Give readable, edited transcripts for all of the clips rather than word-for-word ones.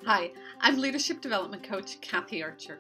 Hi, I'm Leadership Development Coach Kathy Archer.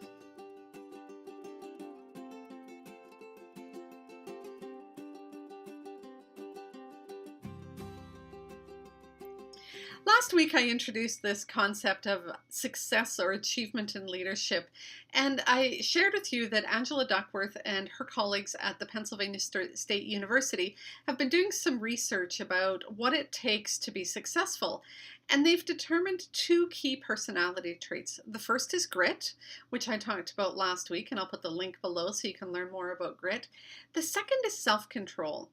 Last week, I introduced this concept of success or achievement in leadership, and I shared with you that Angela Duckworth and her colleagues at the Pennsylvania State University have been doing some research about what it takes to be successful. And they've determined two key personality traits. The first is grit, which I talked about last week, and I'll put the link below so you can learn more about grit. The second is self-control.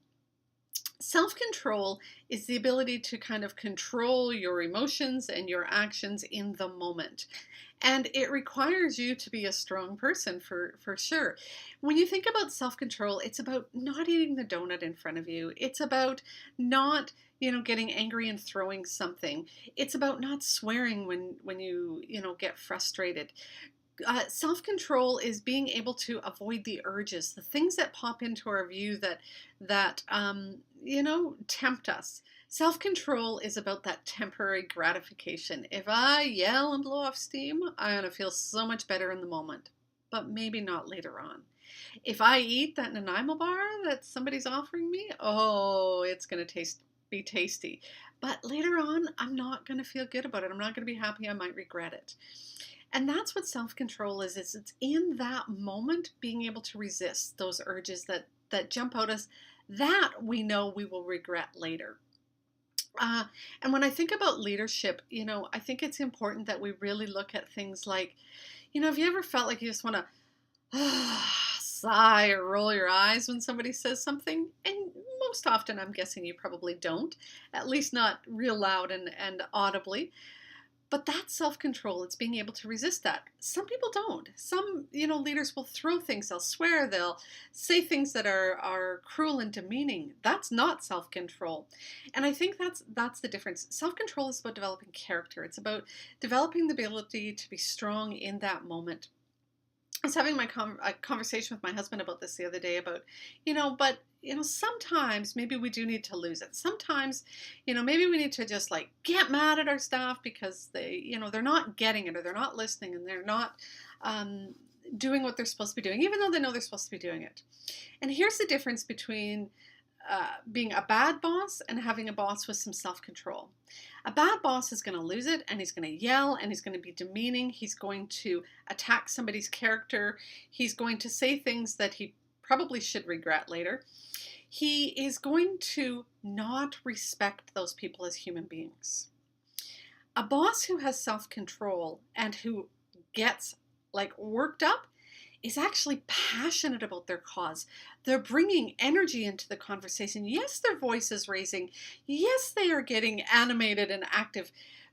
Self-control is the ability to kind of control your emotions and your actions in the moment. And it requires you to be a strong person for sure. When you think about self-control, it's about not eating the donut in front of you. It's about not, getting angry and throwing something. It's about not swearing when you get frustrated. Self-control is being able to avoid the urges, the things that pop into our view that tempt us. Self-control is about that temporary gratification. If I yell and blow off steam, I'm gonna feel so much better in the moment, but maybe not later on. If I eat that Nanaimo bar that somebody's offering me, oh, it's gonna be tasty. But later on, I'm not gonna feel good about it. I'm not gonna be happy. I might regret it. And that's what self-control is. It's in that moment being able to resist those urges that jump out us that we know we will regret later. And when I think about leadership, I think it's important that we really look at things like, have you ever felt like you just want to sigh or roll your eyes when somebody says something? And most often, I'm guessing you probably don't, at least not real loud and audibly. But that's self-control. It's being able to resist that. Some people don't. Some, leaders will throw things. They'll swear. They'll say things that are cruel and demeaning. That's not self-control. And I think that's the difference. Self-control is about developing character. It's about developing the ability to be strong in that moment. I was having a conversation with my husband about this the other day about, sometimes maybe we do need to lose it. Sometimes, maybe we need to just like get mad at our staff because they're not getting it or they're not listening and they're not doing what they're supposed to be doing, even though they know they're supposed to be doing it. And here's the difference between being a bad boss and having a boss with some self-control. A bad boss is going to lose it and he's going to yell and he's going to be demeaning. He's going to attack somebody's character. He's going to say things that he probably should regret later. He is going to not respect those people as human beings. A boss who has self-control and who gets like worked up is actually passionate about their cause. They're bringing energy into the conversation. Yes, their voice is raising. Yes, they are getting animated and active,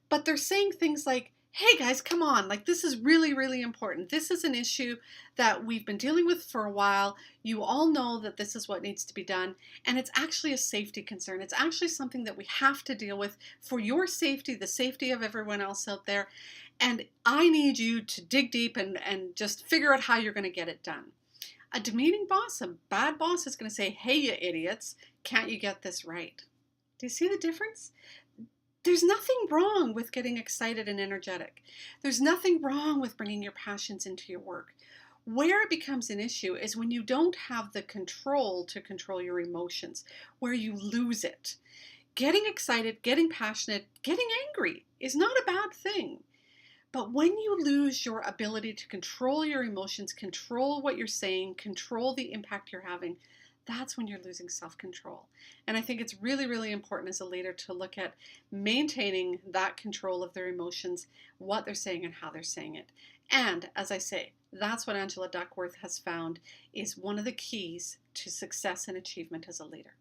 but they're saying things like, hey guys, come on, like this is really, really important. This is an issue that we've been dealing with for a while. You all know that this is what needs to be done, and it's actually a safety concern. It's actually something that we have to deal with for your safety, the safety of everyone else out there. And I need you to dig deep and just figure out how you're going to get it done. A demeaning boss, a bad boss is going to say, hey, you idiots, can't you get this right? Do you see the difference? There's nothing wrong with getting excited and energetic. There's nothing wrong with bringing your passions into your work. Where it becomes an issue is when you don't have the control to control your emotions, where you lose it. Getting excited, getting passionate, getting angry is not a bad thing. But when you lose your ability to control your emotions, control what you're saying, control the impact you're having, that's when you're losing self-control. And I think it's really, really important as a leader to look at maintaining that control of their emotions, what they're saying and how they're saying it. And as I say, that's what Angela Duckworth has found is one of the keys to success and achievement as a leader.